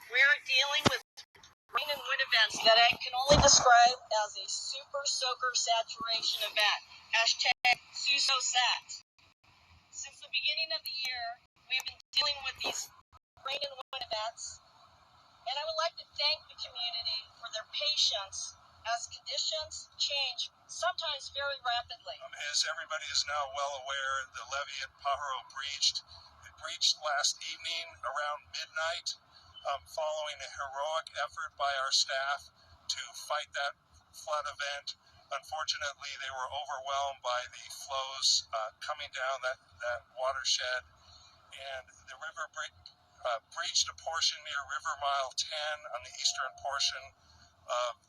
We are dealing with rain and wind events that I can only describe as a super soaker saturation event. Hashtag SUSOSAT. Since the beginning of the year, we've been dealing with these rain and wind events, and I would like to thank the community for their patience as conditions change, sometimes very rapidly. As everybody is now well aware, the levee at Pajaro breached. It breached last evening around midnight, following a heroic effort by our staff to fight that flood event. Unfortunately, they were overwhelmed by the flows coming down that watershed, and the river breached a portion near River Mile 10 on the eastern portion of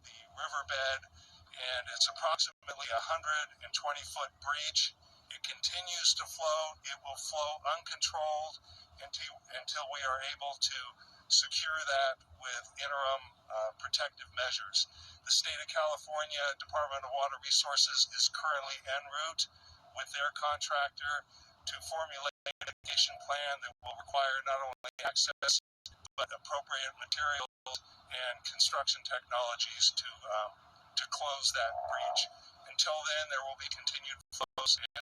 the riverbed, and it's approximately a 120-foot breach. It continues to flow. It will flow uncontrolled until we are able to secure that with interim protective measures. The state of California Department of Water Resources is currently en route with their contractor to formulate a mitigation plan that will require not only access but appropriate materials and construction technologies to close that breach. Until then, there will be continued flows and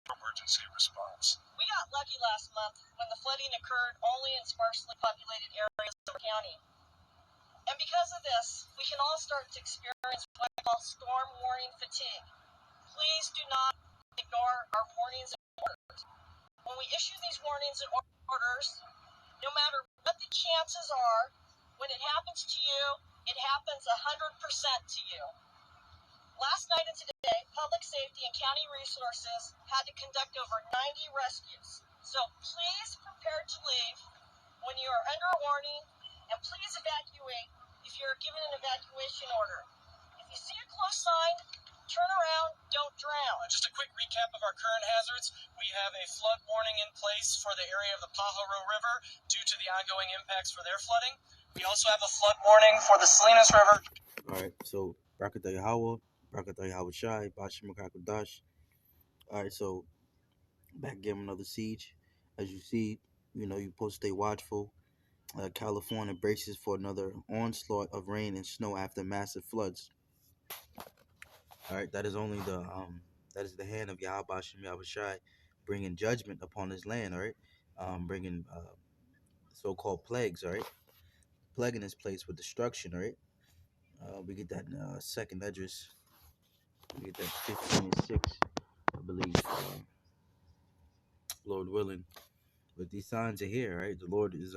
emergency response. We got lucky last month when the flooding occurred only in sparsely populated areas of our county. And because of this, we can all start to experience what I call storm warning fatigue. Please do not ignore our warnings and orders. When we issue these warnings and orders, no matter what the chances are, when it happens to you, it happens 100% to you. Last night and today, Public Safety and County Resources had to conduct over 90 rescues. So please prepare to leave when you are under a warning, and please evacuate if you are given an evacuation order. If you see a close sign, turn around, don't drown. Just a quick recap of our current hazards. We have a flood warning in place for the area of the Pajaro River due to the ongoing impacts for their flooding. We also have a flood warning for the Salinas River. All right, so Brakata Yahweh, Brakata Yahweh Shai, Bashim Dash. All right, so back again another siege. As you see, you're supposed to stay watchful. California braces for another onslaught of rain and snow after massive floods. All right, that is only the hand of Yahweh Bashim Yahweh Shai bringing judgment upon his land. All right, bringing so-called plagues. All right, plaguing this place with destruction. All right. We get that second address. We get that 15 and 6, I believe. Lord willing. But these signs are here, right? The Lord is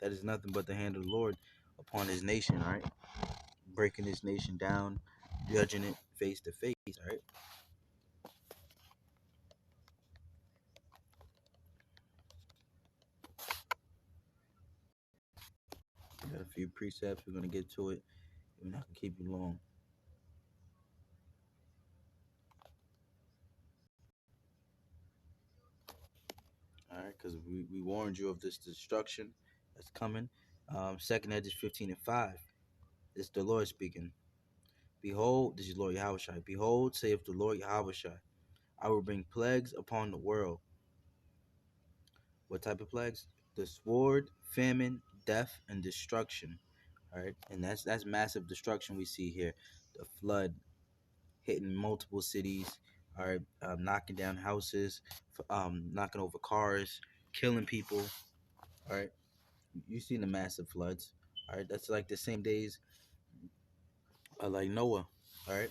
that is nothing but the hand of the Lord upon his nation, right? Breaking his nation down, judging it face to face, right? We got a few precepts. We're gonna get to it. We're not gonna keep you long. All right, because we warned you of this destruction that's coming. Second Edges 15 and 5. It's the Lord speaking. Behold, this is Lord Yahushua. Behold, saith the Lord Yahushua, I will bring plagues upon the world. What type of plagues? The sword, famine, death, and destruction. All right, and that's massive destruction we see here. The flood hitting multiple cities. All right, knocking down houses, knocking over cars, killing people. All right, you seen the massive floods. All right, that's like the same days like Noah. All right,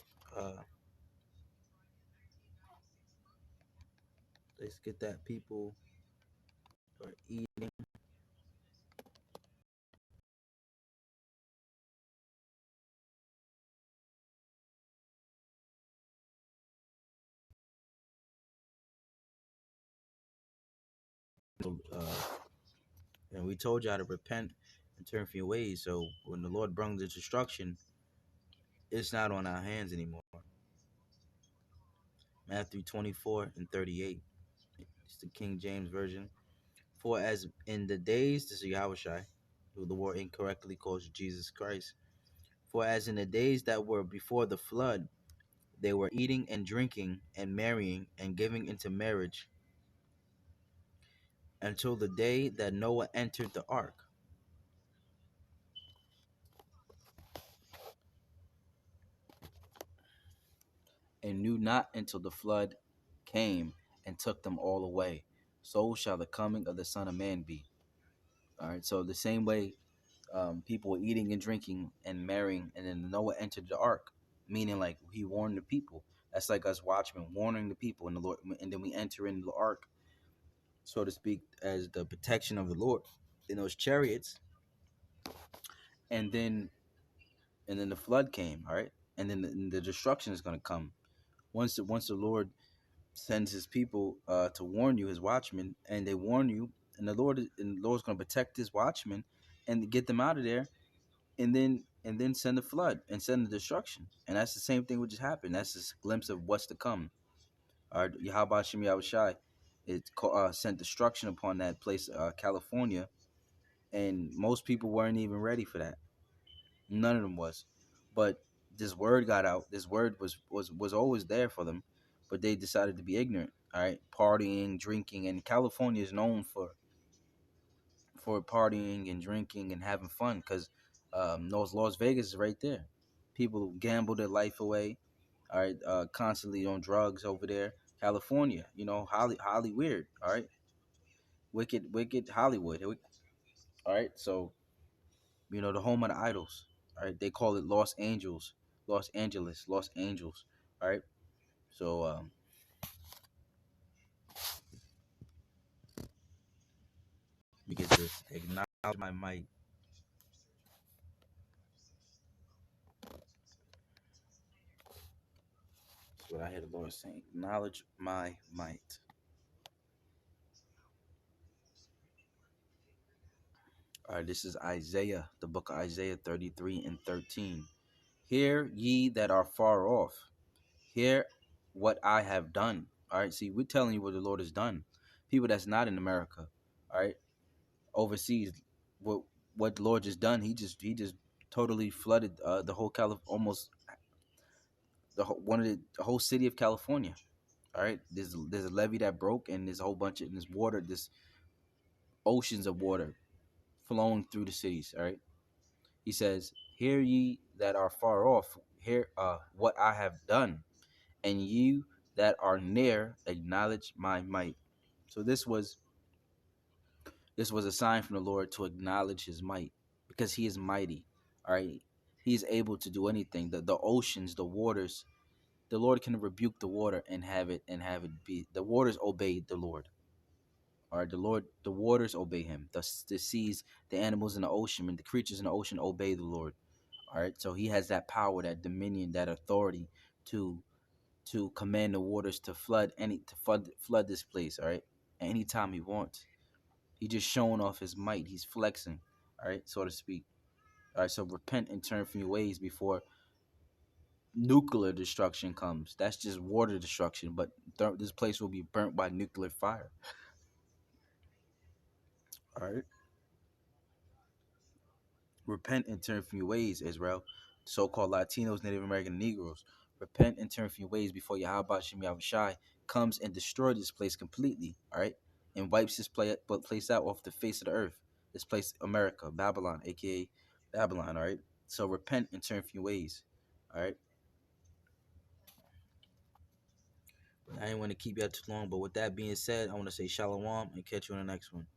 let's get that people are eating. And we told y'all to repent and turn from your ways. So when the Lord brings the destruction, it's not on our hands anymore. Matthew 24 and 38. It's the King James Version. For as in the days, this is Yahushai, who the word incorrectly calls Jesus Christ. For as in the days that were before the flood, they were eating and drinking and marrying and giving into marriage until the day that Noah entered the ark. and knew not until the flood came and took them all away. So shall the coming of the Son of Man be. All right. So the same way people were eating and drinking and marrying, and then Noah entered the ark, meaning like he warned the people. That's like us watchmen warning the people, and the Lord, and then we enter into the ark, so to speak, as the protection of the Lord in those chariots, and then the flood came, all right, and then the destruction is going to come once the Lord sends His people to warn you, His watchmen, and they warn you, and the Lord's going to protect His watchmen and get them out of there, and then send the flood and send the destruction. And that's the same thing which just happened. That's just a glimpse of what's to come. All right, Yahweh Shem Yahushai sent destruction upon that place, California, and most people weren't even ready for that. None of them was. But this word got out. This word was always there for them, but they decided to be ignorant. All right, partying, drinking, and California is known for partying and drinking and having fun because Las Vegas is right there. People gamble their life away. All right, constantly on drugs over there. California, Holly weird. All right, wicked Hollywood. All right, so the home of the idols. All right, they call it Los Angeles, Los Angeles, Los Angeles. All right, so let me get this. Acknowledge my might. That's what I hear the Lord saying. Acknowledge my might. All right, this is Isaiah, the book of Isaiah 33 and 13. Hear ye that are far off. Hear what I have done. All right, see, we're telling you what the Lord has done. People that's not in America, all right, overseas, what the Lord just done. He just totally flooded the whole almost the whole city of California. All right, there's a levee that broke, and there's a whole bunch of this water, this oceans of water flowing through the cities. All right. He says, hear ye that are far off, hear what I have done, and you that are near acknowledge my might. So this was a sign from the Lord to acknowledge His might, because He is mighty. All right, He is able to do anything. The oceans, the waters, the Lord can rebuke the water and have it be. The waters obey the Lord. All right, the waters obey Him. The seas, the animals in the ocean, and the creatures in the ocean obey the Lord. All right, so He has that power, that dominion, that authority to command the waters to flood this place. All right, at any time He wants. He just showing off His might. He's flexing. All right, so to speak. All right, so repent and turn from your ways before nuclear destruction comes. That's just water destruction, but this place will be burnt by nuclear fire. All right. Repent and turn from your ways, Israel. So-called Latinos, Native American Negroes. Repent and turn from your ways before Yahweh Shem Yahushai comes and destroys this place completely, all right? And wipes this place out off the face of the earth. This place, America, Babylon, a.k.a. Babylon, all right? So repent and turn from your ways, all right? I didn't want to keep you out too long, but with that being said, I want to say shalom and catch you on the next one.